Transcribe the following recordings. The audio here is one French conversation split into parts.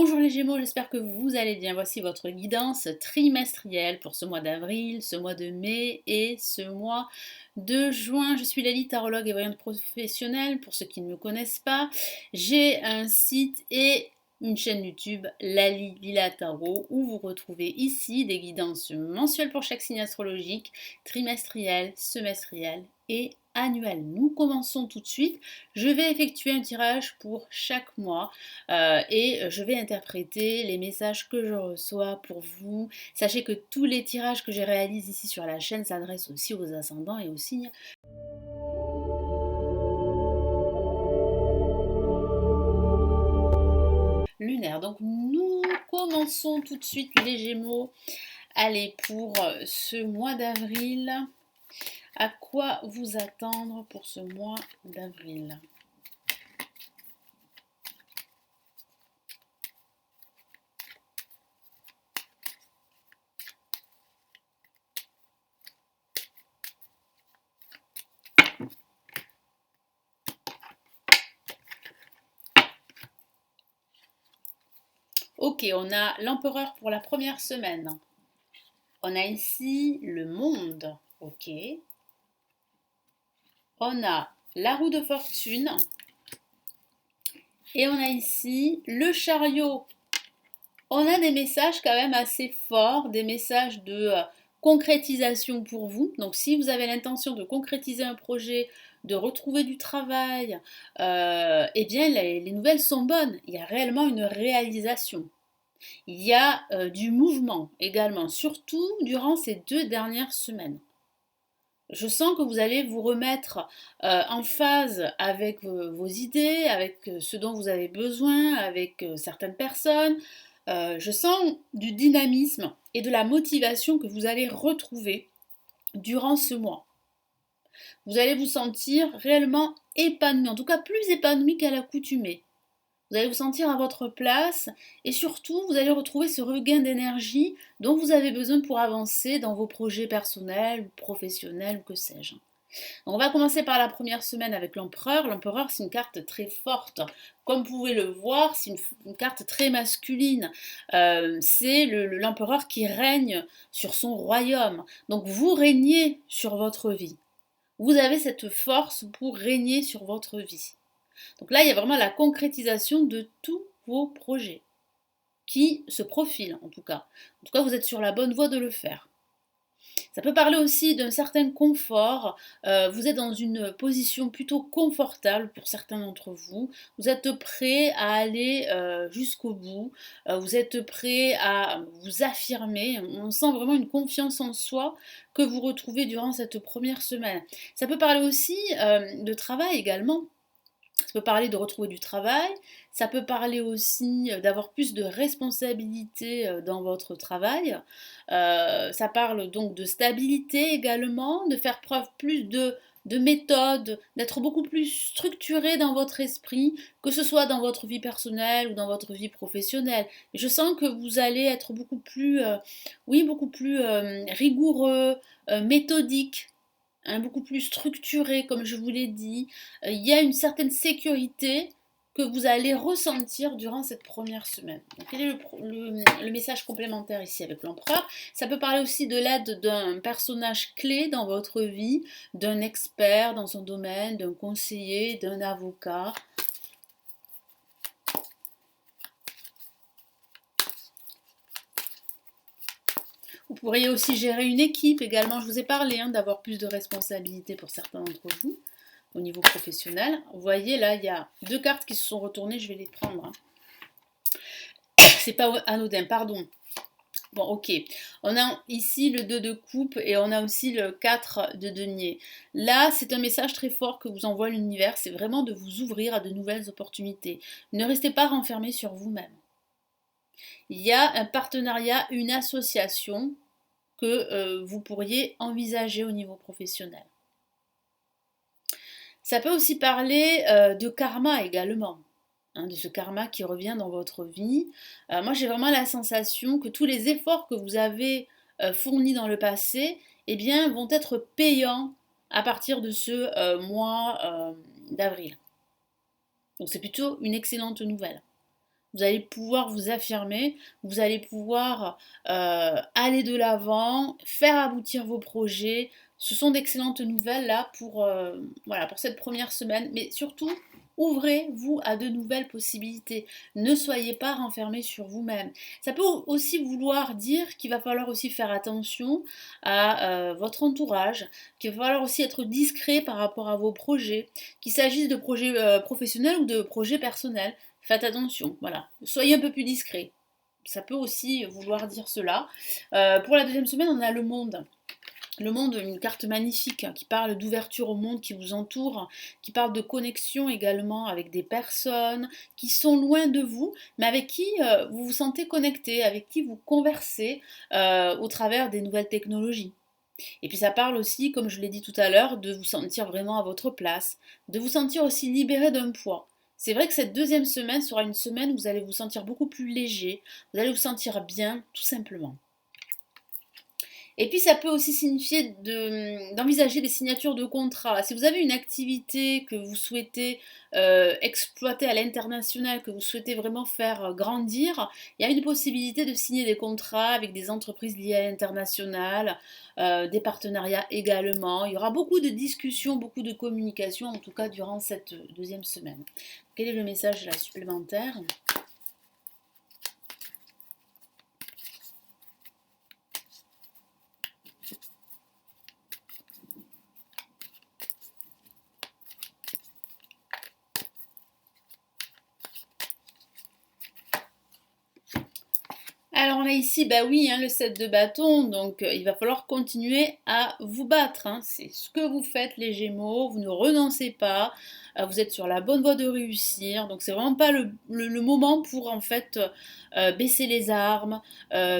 Bonjour les Gémeaux, j'espère que vous allez bien. Voici votre guidance trimestrielle pour ce mois d'avril, ce mois de mai et ce mois de juin. Je suis Lali, tarologue et voyante professionnelle. Pour ceux qui ne me connaissent pas, j'ai un site et une chaîne YouTube, Lali Lila Tarot, où vous retrouvez ici des guidances mensuelles pour chaque signe astrologique, trimestrielles, semestrielles et annuelles. Nous commençons tout de suite. Je vais effectuer un tirage pour chaque mois et je vais interpréter les messages que je reçois pour vous. Sachez que tous les tirages que je réalise ici sur la chaîne s'adressent aussi aux ascendants et aux signes lunaires. Donc nous commençons tout de suite les Gémeaux. Allez, pour ce mois d'avril, à quoi vous attendre pour ce mois d'avril? Ok, on a l'empereur pour la première semaine. On a ici le monde. Ok. On a la roue de fortune. Et on a ici le chariot. On a des messages quand même assez forts, des messages de concrétisation pour vous. Donc si vous avez l'intention de concrétiser un projet, de retrouver du travail, eh bien les nouvelles sont bonnes. Il y a réellement une réalisation. Il y a du mouvement également, surtout durant ces 2 dernières semaines. Je sens que vous allez vous remettre en phase avec vos idées, avec ce dont vous avez besoin, avec certaines personnes. Je sens du dynamisme et de la motivation que vous allez retrouver durant ce mois. Vous allez vous sentir réellement épanoui, en tout cas plus épanoui qu'à l'accoutumée. Vous allez vous sentir à votre place et surtout, vous allez retrouver ce regain d'énergie dont vous avez besoin pour avancer dans vos projets personnels ou professionnels ou que sais-je. On va commencer par la première semaine avec l'empereur. L'empereur, c'est une carte très forte. Comme vous pouvez le voir, c'est une carte très masculine. C'est l'empereur qui règne sur son royaume. Donc vous régnez sur votre vie. Vous avez cette force pour régner sur votre vie. Donc là, il y a vraiment la concrétisation de tous vos projets qui se profilent en tout cas. En tout cas, vous êtes sur la bonne voie de le faire. Ça peut parler aussi d'un certain confort. Vous êtes dans une position plutôt confortable pour certains d'entre vous. Vous êtes prêt à aller jusqu'au bout. Vous êtes prêt à vous affirmer. On sent vraiment une confiance en soi que vous retrouvez durant cette première semaine. Ça peut parler aussi de travail également. Ça peut parler de retrouver du travail, ça peut parler aussi d'avoir plus de responsabilités dans votre travail. Ça parle donc de stabilité également, de faire preuve plus de méthode, d'être beaucoup plus structuré dans votre esprit, que ce soit dans votre vie personnelle ou dans votre vie professionnelle. Et je sens que vous allez être beaucoup plus, oui, beaucoup plus rigoureux, méthodique, hein, beaucoup plus structuré, comme je vous l'ai dit. Il y a une certaine sécurité que vous allez ressentir durant cette première semaine. Donc, quel est le message complémentaire ici avec l'empereur? Ça peut parler aussi de l'aide d'un personnage clé dans votre vie, d'un expert dans son domaine, d'un conseiller, d'un avocat. Vous pourriez aussi gérer une équipe également. Je vous ai parlé d'avoir plus de responsabilités pour certains d'entre vous au niveau professionnel. Vous voyez là, il y a 2 cartes qui se sont retournées, je vais les prendre. C'est pas anodin, pardon. Bon, ok. On a ici le 2 de coupe et on a aussi le 4 de denier. Là, c'est un message très fort que vous envoie l'univers. C'est vraiment de vous ouvrir à de nouvelles opportunités. Ne restez pas renfermé sur vous-même. Il y a un partenariat, une association que vous pourriez envisager au niveau professionnel. Ça peut aussi parler de karma également, de ce karma qui revient dans votre vie. Moi, j'ai vraiment la sensation que tous les efforts que vous avez fournis dans le passé, eh bien, vont être payants à partir de ce mois d'avril. Donc c'est plutôt une excellente nouvelle. Vous allez pouvoir vous affirmer, vous allez pouvoir aller de l'avant, faire aboutir vos projets. Ce sont d'excellentes nouvelles là voilà, pour cette première semaine. Mais surtout, ouvrez-vous à de nouvelles possibilités. Ne soyez pas renfermé sur vous-même. Ça peut aussi vouloir dire qu'il va falloir aussi faire attention à votre entourage, qu'il va falloir aussi être discret par rapport à vos projets, qu'il s'agisse de projets professionnels ou de projets personnels. Faites attention, voilà. Soyez un peu plus discret. Ça peut aussi vouloir dire cela. Pour la deuxième semaine, on a le monde. Le monde, une carte magnifique qui parle d'ouverture au monde qui vous entoure, qui parle de connexion également avec des personnes qui sont loin de vous, mais avec qui vous vous sentez connecté, avec qui vous conversez au travers des nouvelles technologies. Et puis ça parle aussi, comme je l'ai dit tout à l'heure, de vous sentir vraiment à votre place, de vous sentir aussi libéré d'un poids. C'est vrai que cette deuxième semaine sera une semaine où vous allez vous sentir beaucoup plus léger, vous allez vous sentir bien, tout simplement. Et puis ça peut aussi signifier d'envisager des signatures de contrats. Si vous avez une activité que vous souhaitez exploiter à l'international, que vous souhaitez vraiment faire grandir, il y a une possibilité de signer des contrats avec des entreprises liées à l'international, des partenariats également. Il y aura beaucoup de discussions, beaucoup de communication, en tout cas durant cette deuxième semaine. Quel est le message là, supplémentaire ? Alors on a ici, bah oui, hein, le 7 de bâton, donc il va falloir continuer à vous battre, hein. C'est ce que vous faites les Gémeaux, vous ne renoncez pas, vous êtes sur la bonne voie de réussir, donc c'est vraiment pas le moment pour en fait baisser les armes,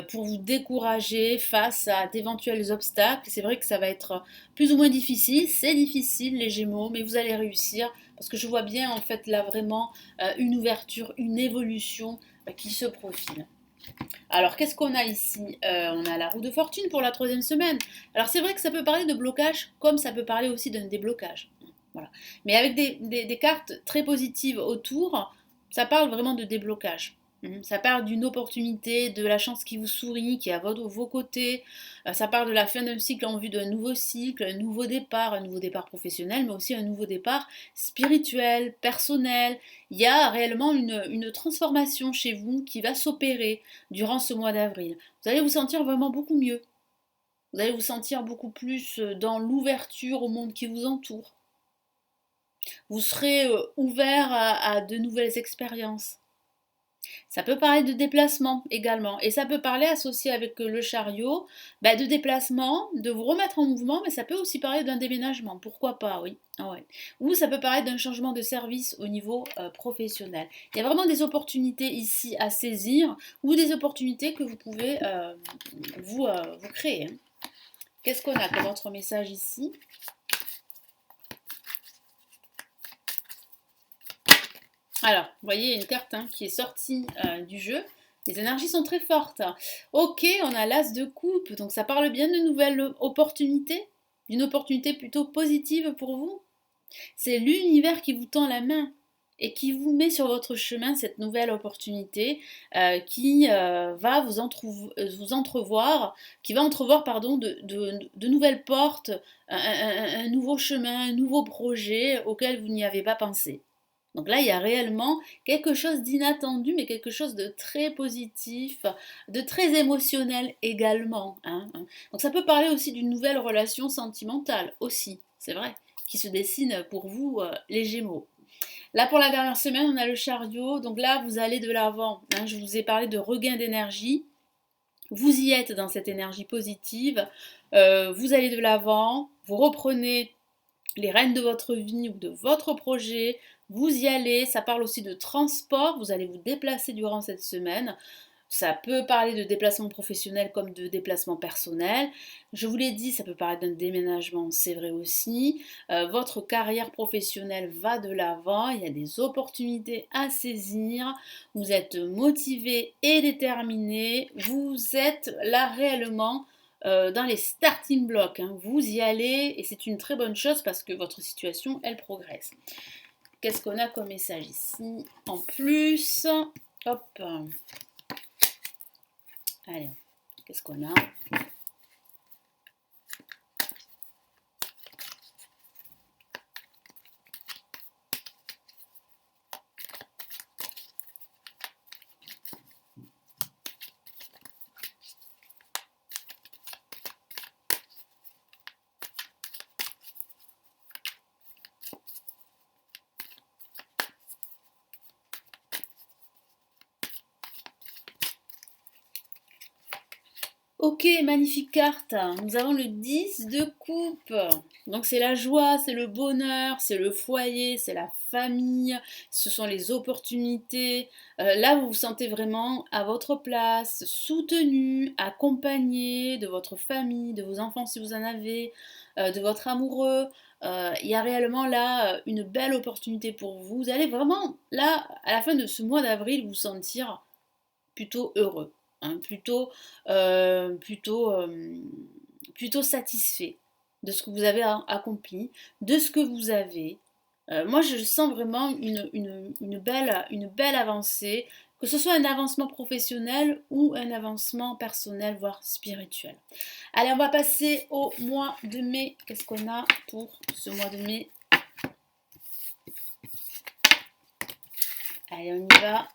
pour vous décourager face à d'éventuels obstacles. C'est vrai que ça va être plus ou moins difficile, c'est difficile les Gémeaux, mais vous allez réussir, parce que je vois bien en fait là vraiment une ouverture, une évolution qui se profile. Alors, qu'est-ce qu'on a ici? On a la roue de fortune pour la troisième semaine. Alors, c'est vrai que ça peut parler de blocage, comme ça peut parler aussi d'un déblocage. Voilà. Mais avec des cartes très positives autour, ça parle vraiment de déblocage. Ça parle d'une opportunité, de la chance qui vous sourit, qui est à vos côtés. Ça parle de la fin d'un cycle en vue d'un nouveau cycle, un nouveau départ professionnel, mais aussi un nouveau départ spirituel, personnel. Il y a réellement une transformation chez vous qui va s'opérer durant ce mois d'avril. Vous allez vous sentir vraiment beaucoup mieux. Vous allez vous sentir beaucoup plus dans l'ouverture au monde qui vous entoure. Vous serez ouvert à de nouvelles expériences. Ça peut parler de déplacement également. Et ça peut parler associé avec le chariot, bah, de déplacement, de vous remettre en mouvement, mais ça peut aussi parler d'un déménagement. Pourquoi pas, oui. Ah ouais. Ou ça peut parler d'un changement de service au niveau professionnel. Il y a vraiment des opportunités ici à saisir ou des opportunités que vous pouvez vous créer, hein. Qu'est-ce qu'on a comme autre message ici? Alors, vous voyez, une carte qui est sortie du jeu. Les énergies sont très fortes. Ok, on a l'as de coupe, donc ça parle bien de nouvelles opportunités, d'une opportunité plutôt positive pour vous. C'est l'univers qui vous tend la main et qui vous met sur votre chemin cette nouvelle opportunité qui va vous entrevoir, qui va entrevoir pardon, de nouvelles portes, un nouveau chemin, un nouveau projet auquel vous n'y avez pas pensé. Donc là, il y a réellement quelque chose d'inattendu, mais quelque chose de très positif, de très émotionnel également, hein. Donc ça peut parler aussi d'une nouvelle relation sentimentale aussi, c'est vrai, qui se dessine pour vous, les Gémeaux. Là, pour la dernière semaine, on a le chariot. Donc là, vous allez de l'avant, hein. Je vous ai parlé de regain d'énergie. Vous y êtes dans cette énergie positive. Vous allez de l'avant. Vous reprenez les rênes de votre vie ou de votre projet, vous y allez. Ça parle aussi de transport, vous allez vous déplacer durant cette semaine. Ça peut parler de déplacement professionnel comme de déplacement personnel. Je vous l'ai dit, ça peut parler d'un déménagement, c'est vrai aussi. Votre carrière professionnelle va de l'avant, il y a des opportunités à saisir. Vous êtes motivé et déterminé. Vous êtes là réellement dans les starting blocks, hein. Vous y allez et c'est une très bonne chose parce que votre situation, elle progresse. Qu'est-ce qu'on a comme message ici en plus? Hop. Allez, qu'est-ce qu'on a? Ok, magnifique carte. Nous avons le 10 de coupe. Donc c'est la joie, c'est le bonheur, c'est le foyer, c'est la famille, ce sont les opportunités. Là, vous vous sentez vraiment à votre place, soutenu, accompagné de votre famille, de vos enfants si vous en avez, de votre amoureux. Il y a réellement là une belle opportunité pour vous. Vous allez vraiment, là, à la fin de ce mois d'avril, vous sentir plutôt heureux, hein, plutôt satisfait de ce que vous avez accompli, de ce que vous avez. Moi, je sens vraiment une belle avancée, que ce soit un avancement professionnel ou un avancement personnel, voire spirituel. Allez, on va passer au mois de mai. Qu'est-ce qu'on a pour ce mois de mai? Allez, on y va.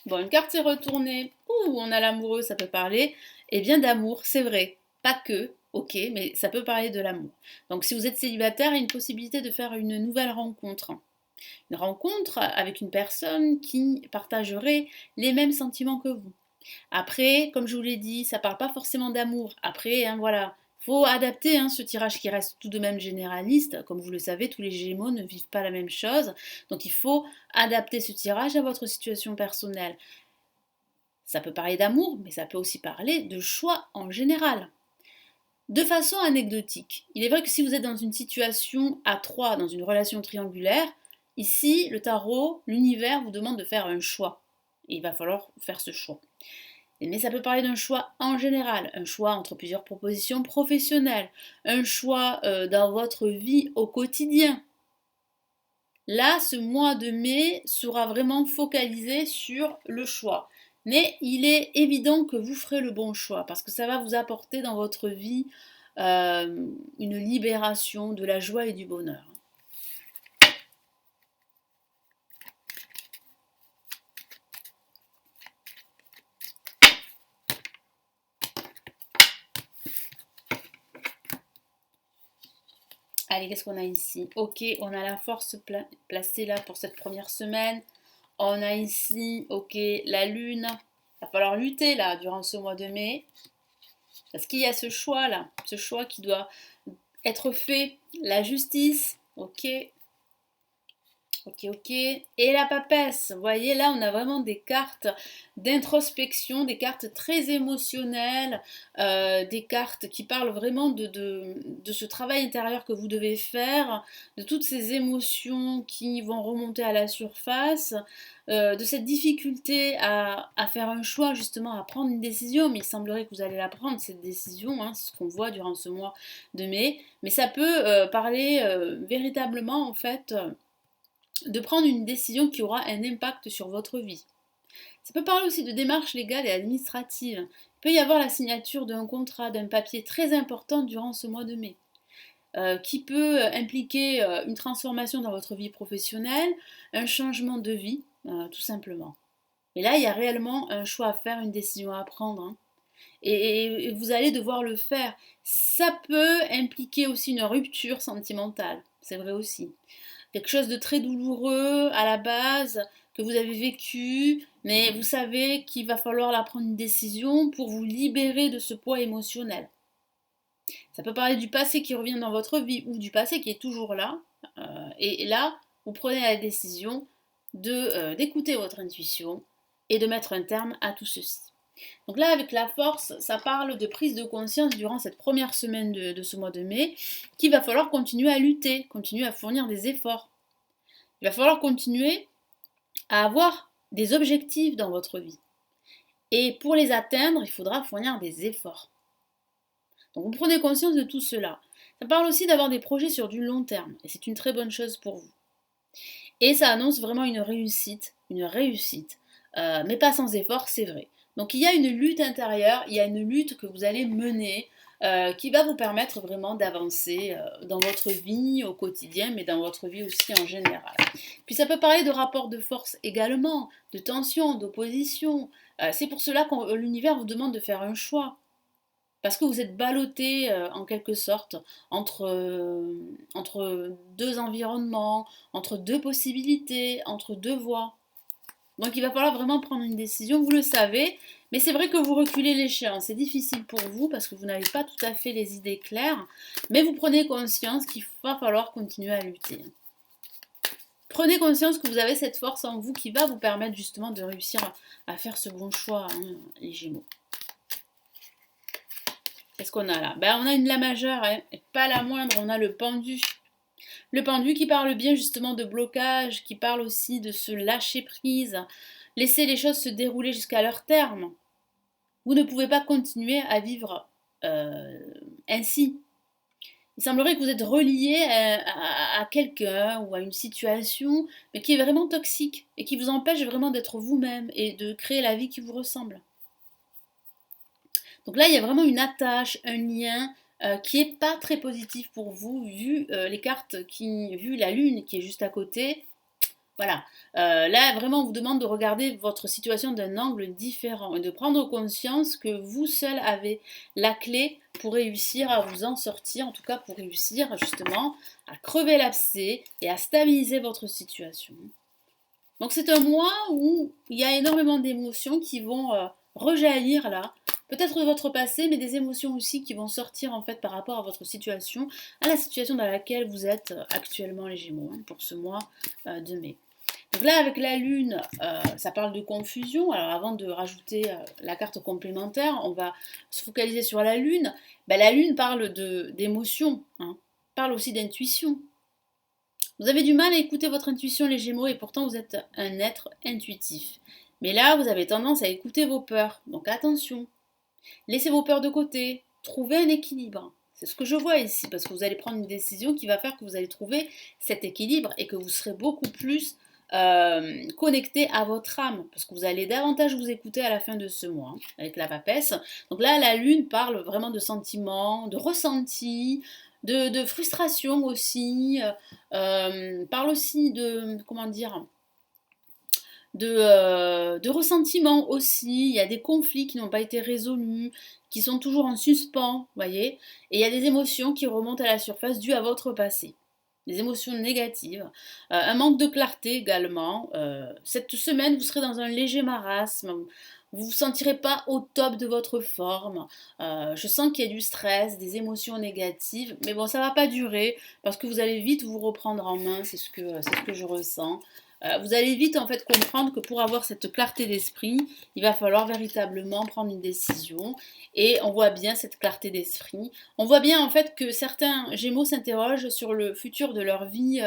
Bon, une carte s'est retournée. Ouh, on a l'amoureux, ça peut parler. Eh bien, d'amour, c'est vrai. Pas que, ok, mais ça peut parler de l'amour. Donc, si vous êtes célibataire, il y a une possibilité de faire une nouvelle rencontre. Une rencontre avec une personne qui partagerait les mêmes sentiments que vous. Après, comme je vous l'ai dit, ça parle pas forcément d'amour. Après, hein, voilà, faut adapter hein, ce tirage qui reste tout de même généraliste. Comme vous le savez, tous les Gémeaux ne vivent pas la même chose. Donc il faut adapter ce tirage à votre situation personnelle. Ça peut parler d'amour, mais ça peut aussi parler de choix en général. De façon anecdotique, il est vrai que si vous êtes dans une situation à trois, dans une relation triangulaire, ici, le tarot, l'univers vous demande de faire un choix. Et il va falloir faire ce choix. Mais ça peut parler d'un choix en général, un choix entre plusieurs propositions professionnelles, un choix dans votre vie au quotidien. Là, ce mois de mai sera vraiment focalisé sur le choix. Mais il est évident que vous ferez le bon choix parce que ça va vous apporter dans votre vie une libération de la joie et du bonheur. Allez, qu'est-ce qu'on a ici? Ok, on a la force placée là pour cette première semaine. On a ici, ok, la lune. Il va falloir lutter là durant ce mois de mai. Parce qu'il y a ce choix là, ce choix qui doit être fait. La justice, ok. Ok, ok. Et la papesse, vous voyez, là, on a vraiment des cartes d'introspection, des cartes très émotionnelles, des cartes qui parlent vraiment de ce travail intérieur que vous devez faire, de toutes ces émotions qui vont remonter à la surface, de cette difficulté à faire un choix, justement, à prendre une décision, mais il semblerait que vous allez la prendre, cette décision, hein, c'est ce qu'on voit durant ce mois de mai, mais ça peut parler véritablement, en fait de prendre une décision qui aura un impact sur votre vie. Ça peut parler aussi de démarches légales et administratives. Il peut y avoir la signature d'un contrat, d'un papier très important durant ce mois de mai, qui peut impliquer une transformation dans votre vie professionnelle, un changement de vie, tout simplement. Et là, il y a réellement un choix à faire, une décision à prendre. Hein. Et vous allez devoir le faire. Ça peut impliquer aussi une rupture sentimentale, c'est vrai aussi quelque chose de très douloureux à la base que vous avez vécu, mais vous savez qu'il va falloir là prendre une décision pour vous libérer de ce poids émotionnel. Ça peut parler du passé qui revient dans votre vie ou du passé qui est toujours là. Et là, vous prenez la décision d'écouter votre intuition et de mettre un terme à tout ceci. Donc là, avec la force, ça parle de prise de conscience durant cette première semaine de ce mois de mai, qu'il va falloir continuer à lutter, continuer à fournir des efforts. Il va falloir continuer à avoir des objectifs dans votre vie. Et pour les atteindre, il faudra fournir des efforts. Donc vous prenez conscience de tout cela. Ça parle aussi d'avoir des projets sur du long terme, et c'est une très bonne chose pour vous. Et ça annonce vraiment une réussite, mais pas sans effort, c'est vrai. Donc il y a une lutte intérieure, il y a une lutte que vous allez mener qui va vous permettre vraiment d'avancer dans votre vie au quotidien, mais dans votre vie aussi en général. Puis ça peut parler de rapports de force également, de tension, d'opposition. C'est pour cela que l'univers vous demande de faire un choix. Parce que vous êtes ballotté en quelque sorte entre deux environnements, entre deux possibilités, entre deux voies. Donc il va falloir vraiment prendre une décision, vous le savez, mais c'est vrai que vous reculez l'échéance. C'est difficile pour vous parce que vous n'avez pas tout à fait les idées claires, mais vous prenez conscience qu'il va falloir continuer à lutter. Prenez conscience que vous avez cette force en vous qui va vous permettre justement de réussir à faire ce bon choix, hein, les Gémeaux. Qu'est-ce qu'on a là? On a une La majeure, hein, et pas la moindre, on a le pendu. Le pendu qui parle bien justement de blocage, qui parle aussi de se lâcher prise, laisser les choses se dérouler jusqu'à leur terme. Vous ne pouvez pas continuer à vivre ainsi. Il semblerait que vous êtes relié à quelqu'un ou à une situation, mais qui est vraiment toxique et qui vous empêche vraiment d'être vous-même et de créer la vie qui vous ressemble. Donc là, il y a vraiment une attache, un lien qui n'est pas très positif pour vous, vu les cartes, vu la lune qui est juste à côté. Voilà. Là, vraiment, on vous demande de regarder votre situation d'un angle différent et de prendre conscience que vous seul avez la clé pour réussir à vous en sortir, en tout cas pour réussir justement à crever l'abcès et à stabiliser votre situation. Donc c'est un mois où il y a énormément d'émotions qui vont rejaillir là. Peut-être de votre passé, mais des émotions aussi qui vont sortir en fait par rapport à votre situation, à la situation dans laquelle vous êtes actuellement les Gémeaux, hein, pour ce mois de mai. Donc là, avec la Lune, ça parle de confusion. Alors avant de rajouter la carte complémentaire, on va se focaliser sur la Lune. La Lune parle d'émotion, hein, parle aussi d'intuition. Vous avez du mal à écouter votre intuition, les Gémeaux, et pourtant vous êtes un être intuitif. Mais là, vous avez tendance à écouter vos peurs. Donc attention, laissez vos peurs de côté, trouvez un équilibre. C'est ce que je vois ici, parce que vous allez prendre une décision qui va faire que vous allez trouver cet équilibre et que vous serez beaucoup plus connecté à votre âme, parce que vous allez davantage vous écouter à la fin de ce mois, hein, avec la papesse. Donc là, la lune parle vraiment de sentiments, de ressentis, de frustration aussi, parle aussi de, comment dire, de ressentiment aussi. Il y a des conflits qui n'ont pas été résolus, qui sont toujours en suspens, voyez. Et il y a des émotions qui remontent à la surface dues à votre passé. Des émotions négatives, un manque de clarté également. Cette semaine, vous serez dans un léger marasme. Vous ne vous sentirez pas au top de votre forme. Je sens qu'il y a du stress, des émotions négatives. Mais bon, ça ne va pas durer parce que vous allez vite vous reprendre en main. C'est ce que je ressens. Vous allez vite en fait comprendre que pour avoir cette clarté d'esprit, il va falloir véritablement prendre une décision. Et on voit bien cette clarté d'esprit. On voit bien en fait que certains Gémeaux s'interrogent sur le futur de leur vie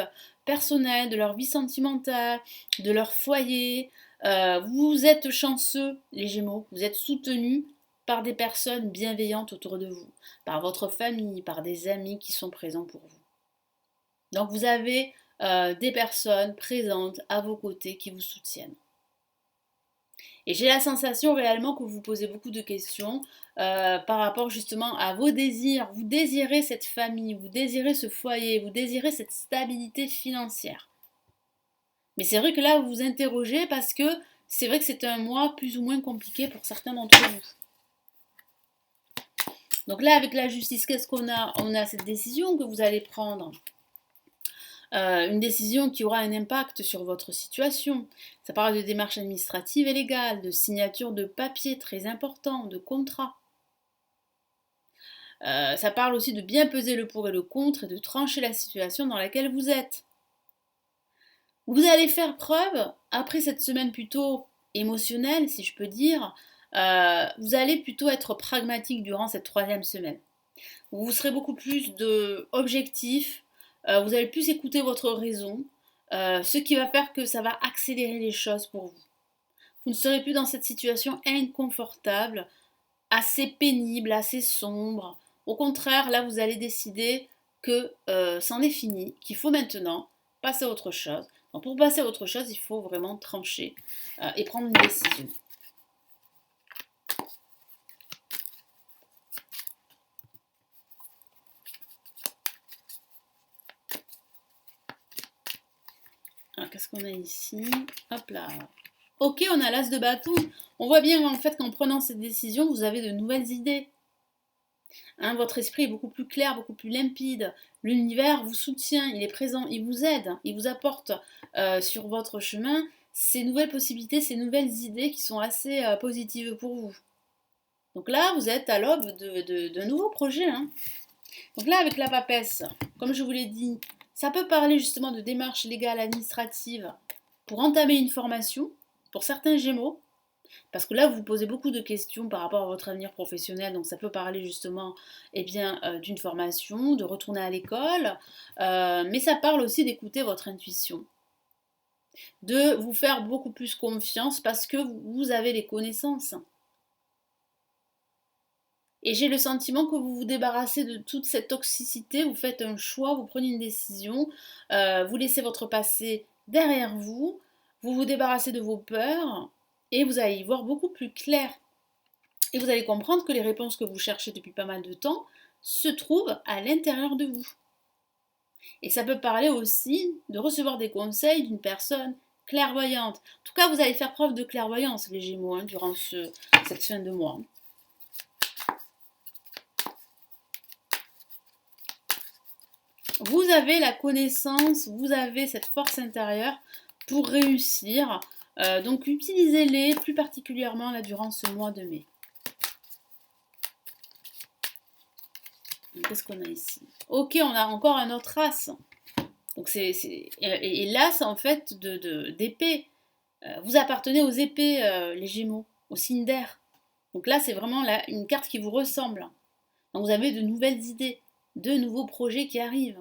personnelle, de leur vie sentimentale, de leur foyer. Vous êtes chanceux, les Gémeaux. Vous êtes soutenus par des personnes bienveillantes autour de vous, par votre famille, par des amis qui sont présents pour vous. Donc vous avez des personnes présentes à vos côtés qui vous soutiennent. Et j'ai la sensation réellement que vous vous posez beaucoup de questions par rapport justement à vos désirs. Vous désirez cette famille, vous désirez ce foyer, vous désirez cette stabilité financière. Mais c'est vrai que là, vous vous interrogez parce que c'est vrai que c'est un mois plus ou moins compliqué pour certains d'entre vous. Donc là, avec la justice, qu'est-ce qu'on a? On a cette décision que vous allez prendre. Une décision qui aura un impact sur votre situation. Ça parle de démarches administratives et légales, de signature de papiers très importants, de contrats. Ça parle aussi de bien peser le pour et le contre et de trancher la situation dans laquelle vous êtes. Vous allez faire preuve, après cette semaine plutôt émotionnelle, si je peux dire, vous allez plutôt être pragmatique durant cette troisième semaine. Vous serez beaucoup plus objectif, vous allez plus écouter votre raison, ce qui va faire que ça va accélérer les choses pour vous. Vous ne serez plus dans cette situation inconfortable, assez pénible, assez sombre. Au contraire, là, vous allez décider que c'en est fini, qu'il faut maintenant passer à autre chose. Donc pour passer à autre chose, il faut vraiment trancher et prendre une décision. Alors qu'est-ce qu'on a ici? Hop là. Ok, on a l'as de bâton. On voit bien en fait qu'en prenant cette décision, vous avez de nouvelles idées. Hein, votre esprit est beaucoup plus clair, beaucoup plus limpide. L'univers vous soutient, il est présent, il vous aide, il vous apporte sur votre chemin ces nouvelles possibilités, ces nouvelles idées qui sont assez positives pour vous. Donc là, vous êtes à l'aube d'un nouveau projet. Hein. Donc là, avec la papesse, comme je vous l'ai dit, ça peut parler justement de démarches légales administratives pour entamer une formation, pour certains Gémeaux, parce que là, vous vous posez beaucoup de questions par rapport à votre avenir professionnel, donc ça peut parler justement d'une formation, de retourner à l'école, mais ça parle aussi d'écouter votre intuition, de vous faire beaucoup plus confiance parce que vous avez les connaissances. Et j'ai le sentiment que vous vous débarrassez de toute cette toxicité, vous faites un choix, vous prenez une décision, vous laissez votre passé derrière vous, vous vous débarrassez de vos peurs et vous allez y voir beaucoup plus clair. Et vous allez comprendre que les réponses que vous cherchez depuis pas mal de temps se trouvent à l'intérieur de vous. Et ça peut parler aussi de recevoir des conseils d'une personne clairvoyante. En tout cas, vous allez faire preuve de clairvoyance, les Gémeaux, hein, durant cette fin de mois. Vous avez la connaissance, vous avez cette force intérieure pour réussir. Donc utilisez-les plus particulièrement là, durant ce mois de mai. Qu'est-ce qu'on a ici? Ok, on a encore un autre as. Donc et l'as en fait d'épée. Vous appartenez aux épées, les Gémeaux, au signe d'air. Donc là, c'est vraiment une carte qui vous ressemble. Donc vous avez de nouvelles idées, de nouveaux projets qui arrivent.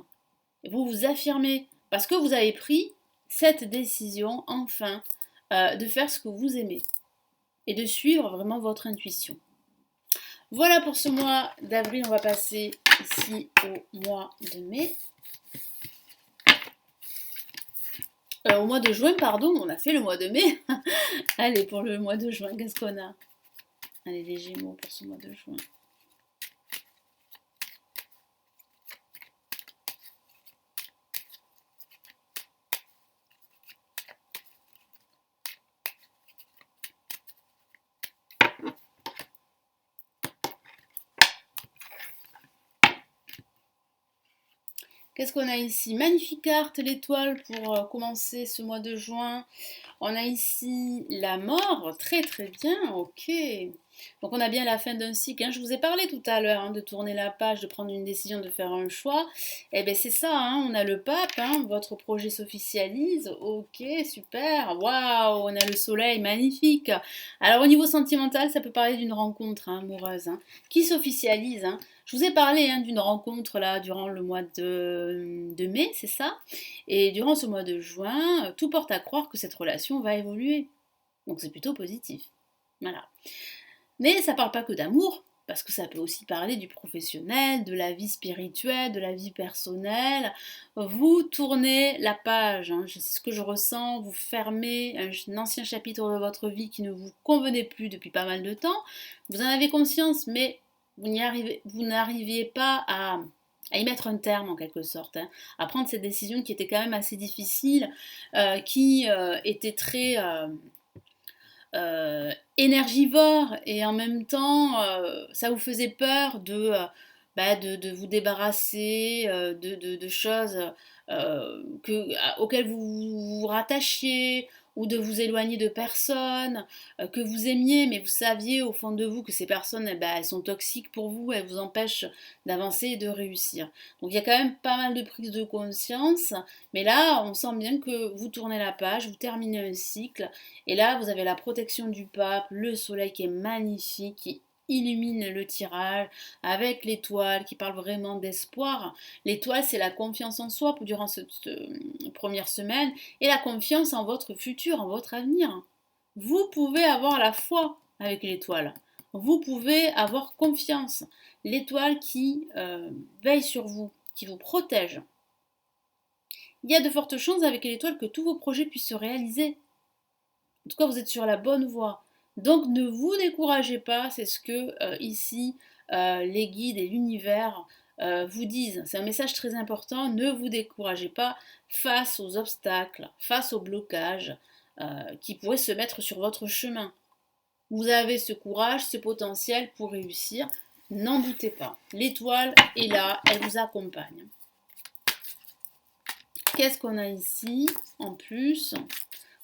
Et vous vous affirmez parce que vous avez pris cette décision, enfin, de faire ce que vous aimez et de suivre vraiment votre intuition. Voilà pour ce mois d'avril, on va passer ici au mois de mai. Au mois de juin, pardon, on a fait le mois de mai. Allez, pour le mois de juin, qu'est-ce qu'on a? Allez, les Gémeaux pour ce mois de juin. Qu'est-ce qu'on a ici? Magnifique carte, l'étoile pour commencer ce mois de juin. On a ici la mort, très très bien, ok. Donc on a bien la fin d'un cycle. Hein. Je vous ai parlé tout à l'heure de tourner la page, de prendre une décision, de faire un choix. Eh bien c'est ça, hein, on a le pape, hein, votre projet s'officialise. Ok, super, waouh, on a le soleil, magnifique. Alors au niveau sentimental, ça peut parler d'une rencontre amoureuse qui s'officialise. Je vous ai parlé d'une rencontre là durant le mois de mai, c'est ça? Et durant ce mois de juin, tout porte à croire que cette relation va évoluer. Donc c'est plutôt positif. Voilà. Mais ça ne parle pas que d'amour, parce que ça peut aussi parler du professionnel, de la vie spirituelle, de la vie personnelle. Vous tournez la page, c'est ce que je ressens, vous fermez un ancien chapitre de votre vie qui ne vous convenait plus depuis pas mal de temps. Vous en avez conscience, mais vous n'arriviez pas à y mettre un terme en quelque sorte, à prendre cette décision qui était quand même assez difficile, qui était très énergivore et en même temps ça vous faisait peur de vous débarrasser de choses auxquelles vous vous rattachiez ou de vous éloigner de personnes que vous aimiez, mais vous saviez au fond de vous que ces personnes, elles sont toxiques pour vous, elles vous empêchent d'avancer et de réussir. Donc il y a quand même pas mal de prise de conscience, mais là, on sent bien que vous tournez la page, vous terminez un cycle, et là, vous avez la protection du pape, le soleil qui est magnifique, qui illumine le tirage, avec l'étoile qui parle vraiment d'espoir. L'étoile, c'est la confiance en soi durant cette première semaine et la confiance en votre futur, en votre avenir. Vous pouvez avoir la foi avec l'étoile. Vous pouvez avoir confiance. L'étoile qui veille sur vous, qui vous protège. il y a de fortes chances avec l'étoile que tous vos projets puissent se réaliser. En tout cas, vous êtes sur la bonne voie. Donc ne vous découragez pas, c'est ce que ici les guides et l'univers vous disent. C'est un message très important, ne vous découragez pas face aux obstacles, face aux blocages qui pourraient se mettre sur votre chemin. Vous avez ce courage, ce potentiel pour réussir, n'en doutez pas. L'étoile est là, elle vous accompagne. Qu'est-ce qu'on a ici en plus?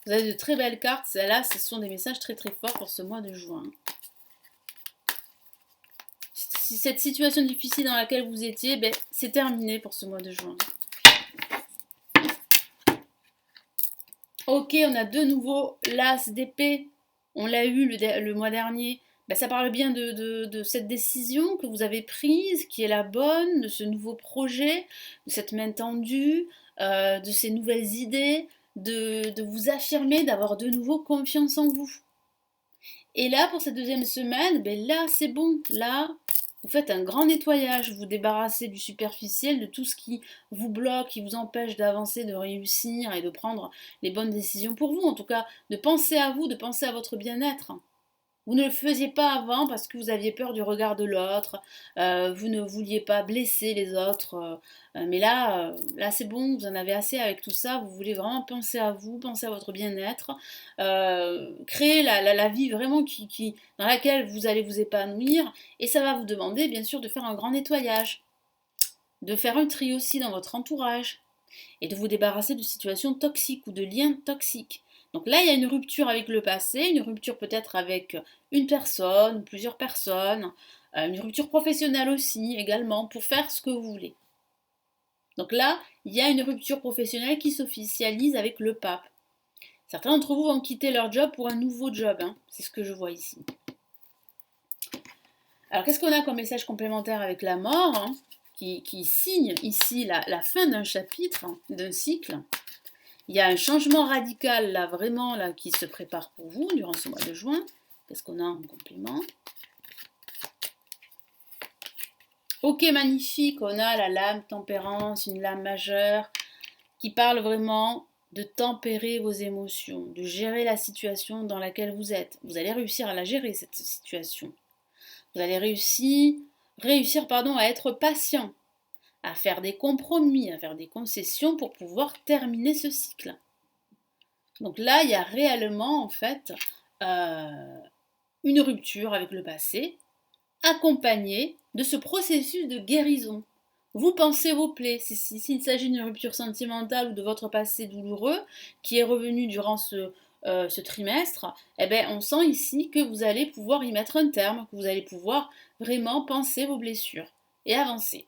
Vous avez de très belles cartes, celles-là, ce sont des messages très très forts pour ce mois de juin. Si cette situation difficile dans laquelle vous étiez, ben, c'est terminé pour ce mois de juin. Ok, on a de nouveau l'As d'épée. On l'a eu le mois dernier. Ben, ça parle bien de cette décision que vous avez prise, qui est la bonne, de ce nouveau projet, de cette main tendue, de ces nouvelles idées, de vous affirmer, d'avoir de nouveau confiance en vous. Et là, pour cette deuxième semaine, ben là, c'est bon. Là, vous faites un grand nettoyage, vous débarrassez du superficiel, de tout ce qui vous bloque, qui vous empêche d'avancer, de réussir et de prendre les bonnes décisions pour vous. En tout cas, de penser à vous, de penser à votre bien-être. Vous ne le faisiez pas avant parce que vous aviez peur du regard de l'autre, vous ne vouliez pas blesser les autres, mais là c'est bon, vous en avez assez avec tout ça, vous voulez vraiment penser à vous, penser à votre bien-être, créer la vie vraiment dans laquelle vous allez vous épanouir, et ça va vous demander bien sûr de faire un grand nettoyage, de faire un tri aussi dans votre entourage, et de vous débarrasser de situations toxiques ou de liens toxiques. Donc là, il y a une rupture avec le passé, une rupture peut-être avec une personne, plusieurs personnes, une rupture professionnelle aussi également, pour faire ce que vous voulez. Donc là, il y a une rupture professionnelle qui s'officialise avec le pape. Certains d'entre vous vont quitter leur job pour un nouveau job, hein. C'est ce que je vois ici. Alors qu'est-ce qu'on a comme message complémentaire avec la mort, hein, qui signe ici la fin d'un chapitre, hein, d'un cycle. Il y a un changement radical là, vraiment, là, qui se prépare pour vous durant ce mois de juin. Qu'est-ce qu'on a en complément? Ok, magnifique, on a la lame tempérance, une lame majeure, qui parle vraiment de tempérer vos émotions, de gérer la situation dans laquelle vous êtes. Vous allez réussir à la gérer, cette situation. Vous allez réussir à être patient, à faire des compromis, à faire des concessions pour pouvoir terminer ce cycle. Donc là, il y a réellement en fait une rupture avec le passé, accompagnée de ce processus de guérison. Vous pensez vos plaies, s'il s'agit d'une rupture sentimentale ou de votre passé douloureux qui est revenu durant ce trimestre, eh bien, on sent ici que vous allez pouvoir y mettre un terme, que vous allez pouvoir vraiment penser vos blessures et avancer.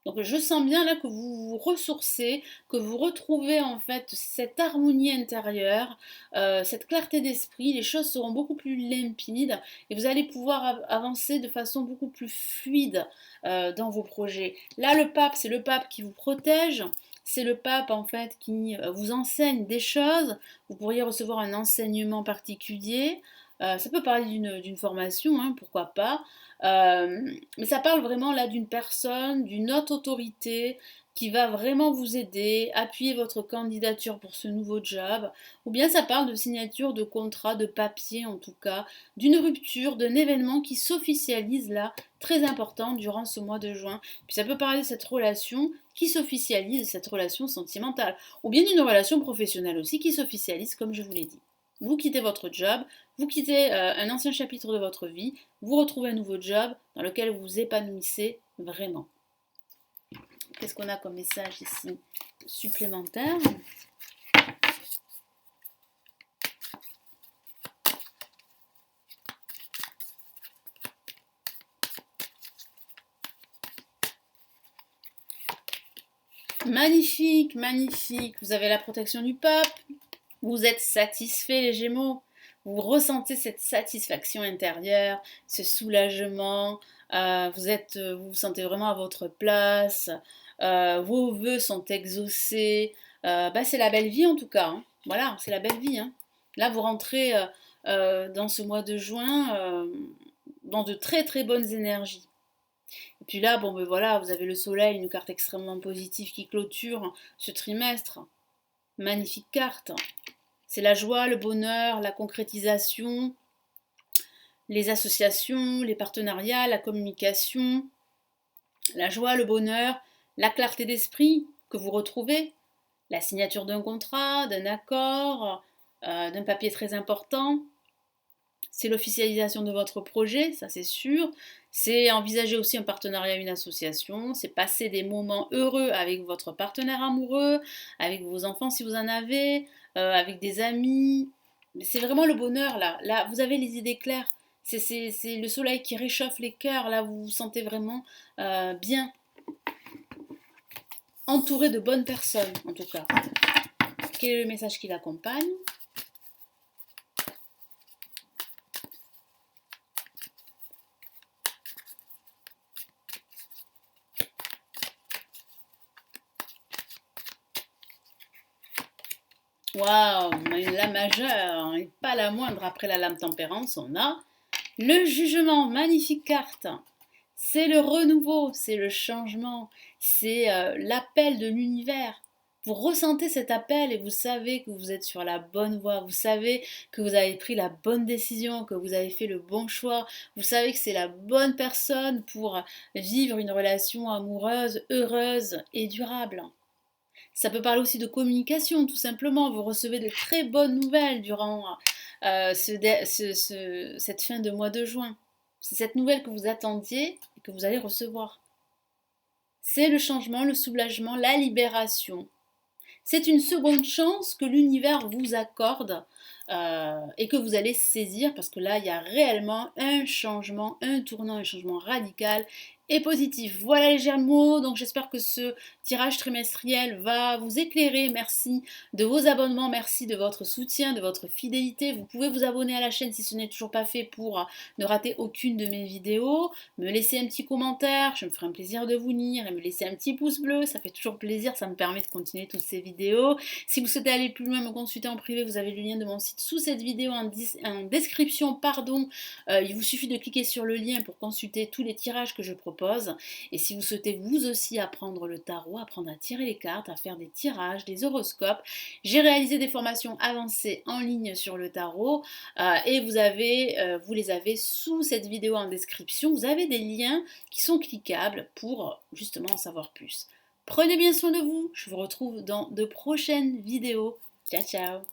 Donc je sens bien là que vous vous ressourcez, que vous retrouvez en fait cette harmonie intérieure, cette clarté d'esprit, les choses seront beaucoup plus limpides et vous allez pouvoir avancer de façon beaucoup plus fluide dans vos projets. Là le pape, c'est le pape qui vous protège. C'est le pape en fait qui vous enseigne des choses. Vous pourriez recevoir un enseignement particulier. Ça peut parler d'une formation, hein, pourquoi pas. Mais ça parle vraiment là d'une personne, d'une haute autorité qui va vraiment vous aider, appuyer votre candidature pour ce nouveau job, ou bien ça parle de signature de contrat, de papier en tout cas, d'une rupture, d'un événement qui s'officialise là, très important durant ce mois de juin. Puis ça peut parler de cette relation qui s'officialise, cette relation sentimentale, ou bien d'une relation professionnelle aussi qui s'officialise comme je vous l'ai dit. Vous quittez votre job, vous quittez un ancien chapitre de votre vie, vous retrouvez un nouveau job dans lequel vous vous épanouissez vraiment. Qu'est-ce qu'on a comme message ici supplémentaire? Magnifique, magnifique. Vous avez la protection du pape. Vous êtes satisfait les Gémeaux. Vous ressentez cette satisfaction intérieure, ce soulagement. Vous vous sentez vraiment à votre place. Vos vœux sont exaucés. C'est la belle vie en tout cas, hein. Voilà, c'est la belle vie, hein. Là, vous rentrez dans ce mois de juin dans de très très bonnes énergies. Et Puis là, bon ben voilà, vous avez le soleil, une carte extrêmement positive qui clôture ce trimestre. Magnifique carte. C'est la joie, le bonheur, la concrétisation, les associations, les partenariats, la communication, la joie, le bonheur, la clarté d'esprit que vous retrouvez, la signature d'un contrat, d'un accord, d'un papier très important. C'est l'officialisation de votre projet, ça c'est sûr. C'est envisager aussi un partenariat, une association. C'est passer des moments heureux avec votre partenaire amoureux, avec vos enfants si vous en avez, avec des amis. C'est vraiment le bonheur là. Là, vous avez les idées claires. C'est le soleil qui réchauffe les cœurs. Là, vous vous sentez vraiment bien, entouré de bonnes personnes en tout cas. Quel est le message qui l'accompagne? Waouh, la majeure, et pas la moindre après la lame tempérance, on a le jugement, magnifique carte. C'est le renouveau, c'est le changement, c'est l'appel de l'univers. Vous ressentez cet appel et vous savez que vous êtes sur la bonne voie, vous savez que vous avez pris la bonne décision, que vous avez fait le bon choix, vous savez que c'est la bonne personne pour vivre une relation amoureuse, heureuse et durable. Ça peut parler aussi de communication, tout simplement. Vous recevez de très bonnes nouvelles durant cette fin de mois de juin. C'est cette nouvelle que vous attendiez et que vous allez recevoir. C'est le changement, le soulagement, la libération. C'est une seconde chance que l'univers vous accorde et que vous allez saisir parce que là, il y a réellement un changement, un tournant, un changement radical et positif. Voilà les Gémeaux, donc j'espère que ce tirage trimestriel va vous éclairer. Merci de vos abonnements, merci de votre soutien, de votre fidélité. Vous pouvez vous abonner à la chaîne si ce n'est toujours pas fait pour ne rater aucune de mes vidéos. Me laisser un petit commentaire, je me ferai un plaisir de vous lire et me laisser un petit pouce bleu, ça fait toujours plaisir, ça me permet de continuer toutes ces vidéos. Si vous souhaitez aller plus loin, me consulter en privé, vous avez le lien de mon site sous cette vidéo en description, pardon. Il vous suffit de cliquer sur le lien pour consulter tous les tirages que je propose. Et si vous souhaitez vous aussi apprendre le tarot, apprendre à tirer les cartes, à faire des tirages, des horoscopes, j'ai réalisé des formations avancées en ligne sur le tarot et vous les avez sous cette vidéo en description. Vous avez des liens qui sont cliquables pour justement en savoir plus. Prenez bien soin de vous, je vous retrouve dans de prochaines vidéos. Ciao ciao.